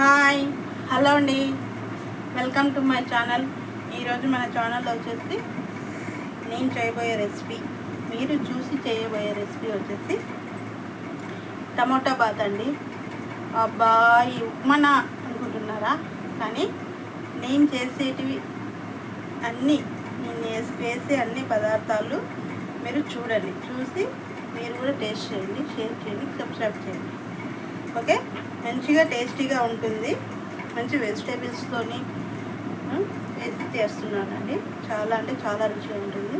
Hi hello అండి, welcome to my channel. ఈరోజు మన ఛానల్లో వచ్చేసి నేను చేయబోయే రెసిపీ, మీరు చూసి చేయబోయే రెసిపీ వచ్చేసి టమోటా బాత్ అండి. అబ్బాయి ఉప్మానా అనుకుంటున్నారా? కానీ నేను చేసేటివి అన్నీ, నేను వేసే అన్ని పదార్థాలు మీరు చూడండి, చూసి మీరు కూడా టేస్ట్ చేయండి, షేర్ చేయండి, సబ్స్క్రైబ్ చేయండి. ఓకే, మంచిగా టేస్టీగా ఉంటుంది. మంచి వెజిటేబుల్స్తోని వేసి చేస్తున్నానండి. చాలా అంటే చాలా రుచిగా ఉంటుంది.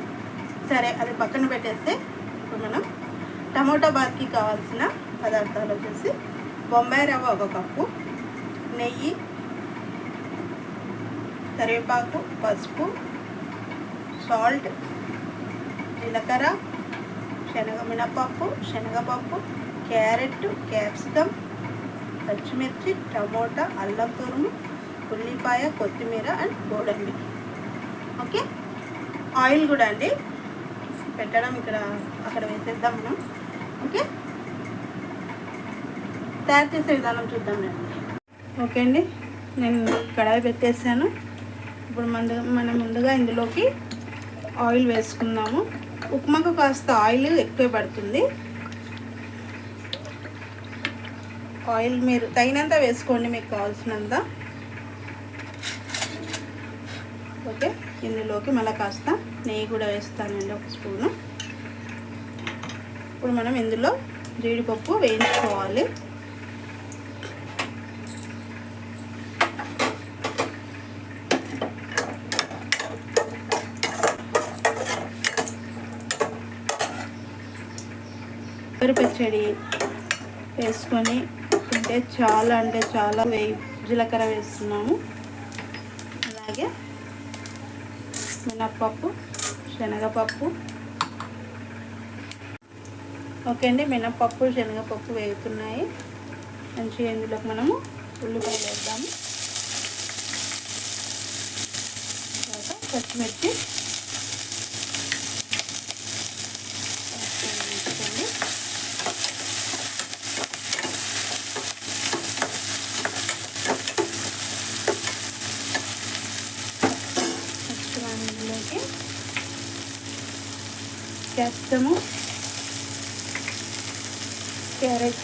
సరే, అది పక్కన పెట్టేస్తే ఇప్పుడు మనం టమోటా బాత్కి కావాల్సిన పదార్థాలు వచ్చేసి బొంబాయి రవ్వ 1 కప్పు, నెయ్యి, కరివేపాకు, పసుపు, సాల్ట్, జీలకర్ర, మినపప్పు, శనగపప్పు, క్యారెట్, క్యాప్సికమ్, పచ్చిమిర్చి, టమోటా, అల్లం తురుము, ఉల్లిపాయ, కొత్తిమీర అండ్ గోడంబి. ఓకే, ఆయిల్ కూడా అండి పెట్టడం అక్కడ వేసేద్దాం మనం. ఓకే, తయారు చేసే విధానం చూద్దాం రండి. ఓకే అండి, నేను కడాయి పెట్టేసాను. ఇప్పుడు మనం ముందుగా ఇందులోకి ఆయిల్ వేసుకుందాము. ఉప్మాకు కాస్త ఆయిల్ ఎక్కువ పడుతుంది. ఆయిల్ మీరు తగినంత వేసుకోండి, మీకు కావాల్సినంత. ఓకే, ఇందులోకి మళ్ళీ కాస్త నెయ్యి కూడా వేస్తానండి, 1 స్పూను. ఇప్పుడు మనం ఇందులో జీడిపప్పు వేయించుకోవాలి. పచ్చడి వేసుకొని అంటే చాలా జీలకర్ర వేస్తున్నాము. అలాగే మినప్పప్పు, శనగపప్పు. ఓకే అండి, మినప్పప్పు, శనగపప్పు వేగుతున్నాయి. మంచిగా ఇందులోకి మనము ఉల్లిపాయలు వేద్దాము. తర్వాత పచ్చిమిర్చి క్యాప్సికము, క్యారెట్,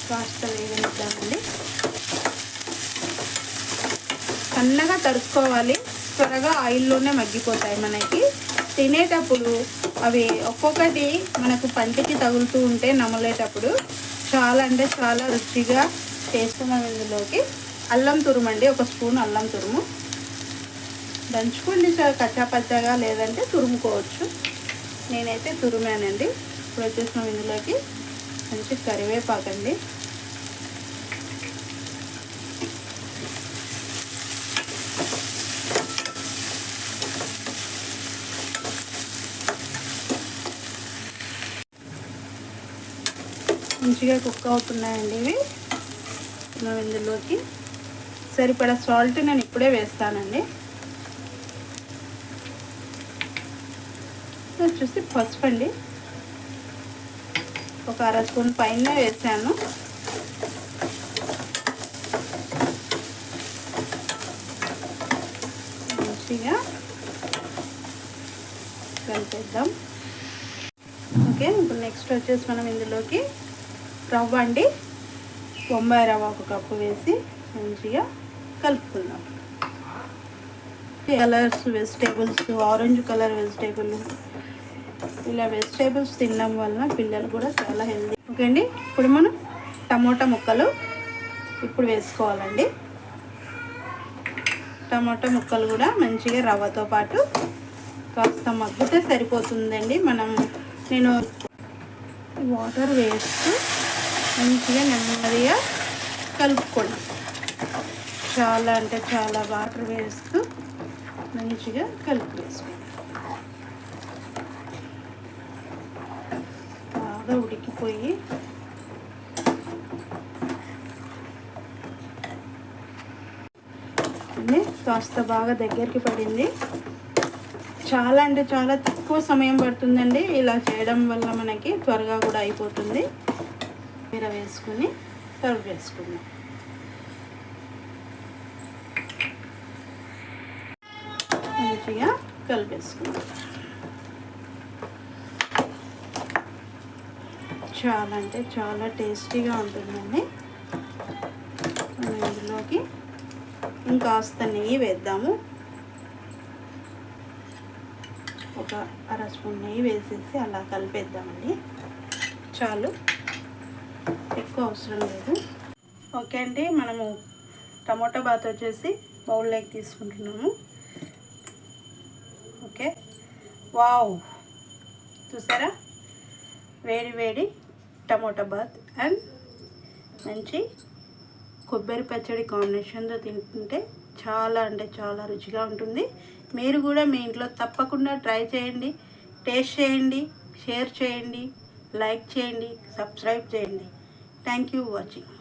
కాస్త వేగనిద్దామండి. సన్నగా తరుక్కోవాలి, త్వరగా ఆయిల్లోనే మగ్గిపోతాయి. మనకి తినేటప్పుడు అవి ఒక్కొక్కటి మనకు పంటికి తగులుతూ ఉంటే నమలేటప్పుడు చాలా అంటే చాలా రుచిగా చేస్తున్నాం. ఇందులోకి అల్లం తురుము అండి, 1 స్పూన్ అల్లం తురుము. దంచుకోండి కచ్చాపచ్చాగా, లేదంటే తురుముకోవచ్చు. నేనైతే తురిమానండి. ఇప్పుడు వచ్చేసినాం ఇందులోకి మంచి కరివేపాకండి. మంచిగా కుక్ అవుతున్నాయండి ఇవి. మనం ఇందులోకి సరిపడా సాల్ట్ నేను ఇప్పుడే వేస్తానండి. వచ్చేసి పసుపు అండి, 1 అర స్పూన్ పైన వేసాను. మంచిగా కలిపేద్దాం. ఓకే, ఇప్పుడు నెక్స్ట్ వచ్చేసి మనం ఇందులోకి రవ్వ అండి, బొంబాయి రవ్వ 1 కప్పు వేసి మంచిగా కలుపుకుందాం. Colours vegetables, orange colour vegetable, ఇలా వెజిటేబుల్స్ తినడం వలన పిల్లలు కూడా చాలా హెల్తీ. ఓకే అండి, ఇప్పుడు మనం టమోటా ముక్కలు ఇప్పుడు వేసుకోవాలండి. టమోటా ముక్కలు కూడా మంచిగా రవ్వతో పాటు కాస్త మగ్గితే సరిపోతుందండి. నేను వాటర్ వేస్తూ మంచిగా నెమ్మదిగా కలుపుకోండి. చాలా అంటే చాలా వాటర్ వేస్తూ మంచిగా కలిపి వేసుకోండి. బాగా ఉడికిపోయి కాస్త బాగా దగ్గరికి పడింది. చాలా అంటే చాలా తక్కువ సమయం పడుతుందండి. ఇలా చేయడం వల్ల మనకి త్వరగా కూడా అయిపోతుంది. కొత్తిమీర వేసుకుని సర్వ్ చేసుకుందాం. మంచిగా కలిపేసుకుందాం. చాలా అంటే చాలా టేస్టీగా ఉంటుందండి. మనం ఇందులోకి ఇంకాస్త నెయ్యి వేద్దాము. ఒక అర స్పూన్ నెయ్యి వేసేసి అలా కలిపేద్దామండి. చాలు, ఎక్కువ అవసరం లేదు. ఓకే అండి, మనము టమోటా బాత్ వచ్చేసి బౌల్లోకి తీసుకుంటున్నాము. ఓకే, వావ్, చూసారా, వేడి వేడి టమోటా బాత్ అండ్ మంచి కొబ్బరి పచ్చడి కాంబినేషన్తో తింటుంటే చాలా అంటే చాలా రుచిగా ఉంటుంది. మీరు కూడా మీ ఇంట్లో తప్పకుండా ట్రై చేయండి, టేస్ట్ చేయండి, షేర్ చేయండి, లైక్ చేయండి, సబ్స్క్రైబ్ చేయండి. Thank you watching.